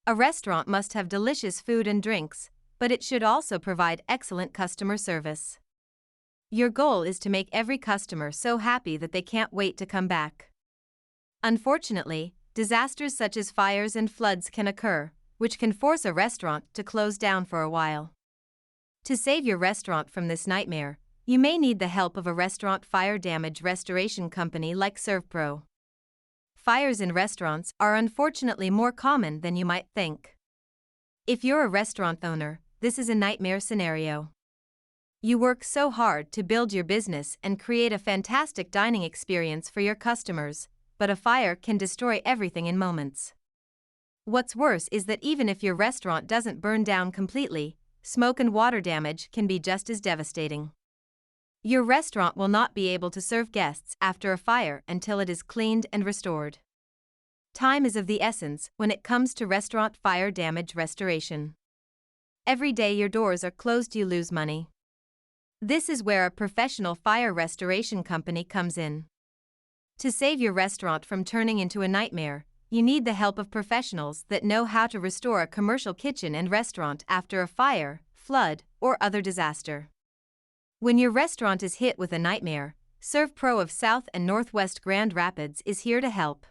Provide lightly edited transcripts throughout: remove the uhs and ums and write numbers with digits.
A restaurant must have delicious food and drinks, but it should also provide excellent customer service. Your goal is to make every customer so happy that they can't wait to come back. Unfortunately, disasters such as fires and floods can occur, which can force a restaurant to close down for a while. To save your restaurant from this nightmare, you may need the help of a restaurant fire damage restoration company like SERVPRO. Fires in restaurants are unfortunately more common than you might think. If you're a restaurant owner, this is a nightmare scenario. You work so hard to build your business and create a fantastic dining experience for your customers, but a fire can destroy everything in moments. What's worse is that even if your restaurant doesn't burn down completely, smoke and water damage can be just as devastating. Your restaurant will not be able to serve guests after a fire until it is cleaned and restored. Time is of the essence when it comes to restaurant fire damage restoration. Every day your doors are closed, you lose money. This is where a professional fire restoration company comes in. To save your restaurant from turning into a nightmare, you need the help of professionals that know how to restore a commercial kitchen and restaurant after a fire, flood, or other disaster. When your restaurant is hit with a nightmare, SERVPRO of South and Northwest Grand Rapids is here to help.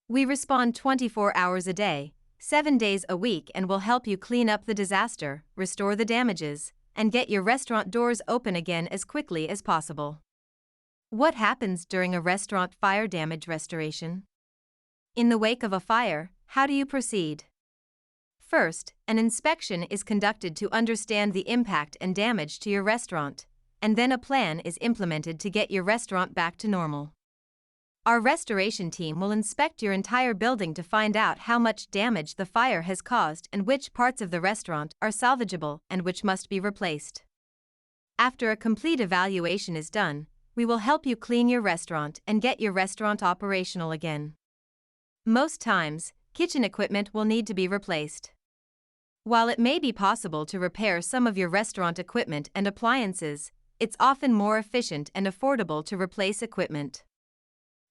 We respond 24 hours a day, 7 days a week, and will help you clean up the disaster, restore the damages, and get your restaurant doors open again as quickly as possible. What happens during a restaurant fire damage restoration? In the wake of a fire, how do you proceed? First, an inspection is conducted to understand the impact and damage to your restaurant, and then a plan is implemented to get your restaurant back to normal. Our restoration team will inspect your entire building to find out how much damage the fire has caused and which parts of the restaurant are salvageable and which must be replaced. After a complete evaluation is done, we will help you clean your restaurant and get your restaurant operational again. Most times, kitchen equipment will need to be replaced. While it may be possible to repair some of your restaurant equipment and appliances, it's often more efficient and affordable to replace equipment.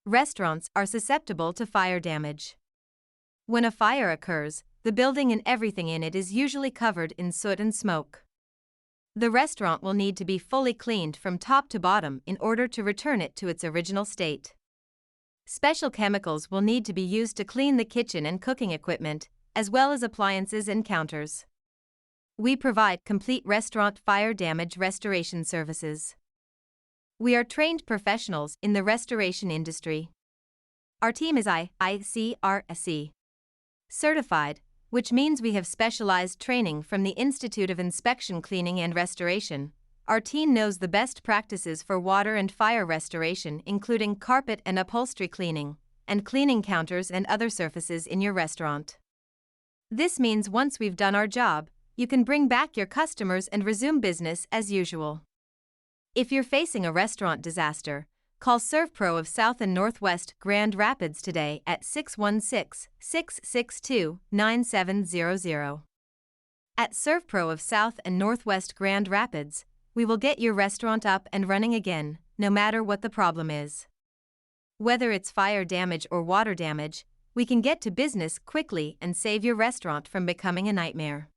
Restaurants are susceptible to fire damage. When a fire occurs, the building and everything in it is usually covered in soot and smoke. The restaurant will need to be fully cleaned from top to bottom in order to return it to its original state. Special chemicals will need to be used to clean the kitchen and cooking equipment, as well as appliances and counters. We provide complete restaurant fire damage restoration services. We are trained professionals in the restoration industry. Our team is ICRC certified, which means we have specialized training from the Institute of Inspection Cleaning and Restoration. Our team knows the best practices for water and fire restoration, including carpet and upholstery cleaning, and cleaning counters and other surfaces in your restaurant. This means once we've done our job, you can bring back your customers and resume business as usual. If you're facing a restaurant disaster, call SERVPRO of South and Northwest Grand Rapids today at 616-662-9700. At SERVPRO of South and Northwest Grand Rapids, we will get your restaurant up and running again, no matter what the problem is. Whether it's fire damage or water damage, we can get to business quickly and save your restaurant from becoming a nightmare.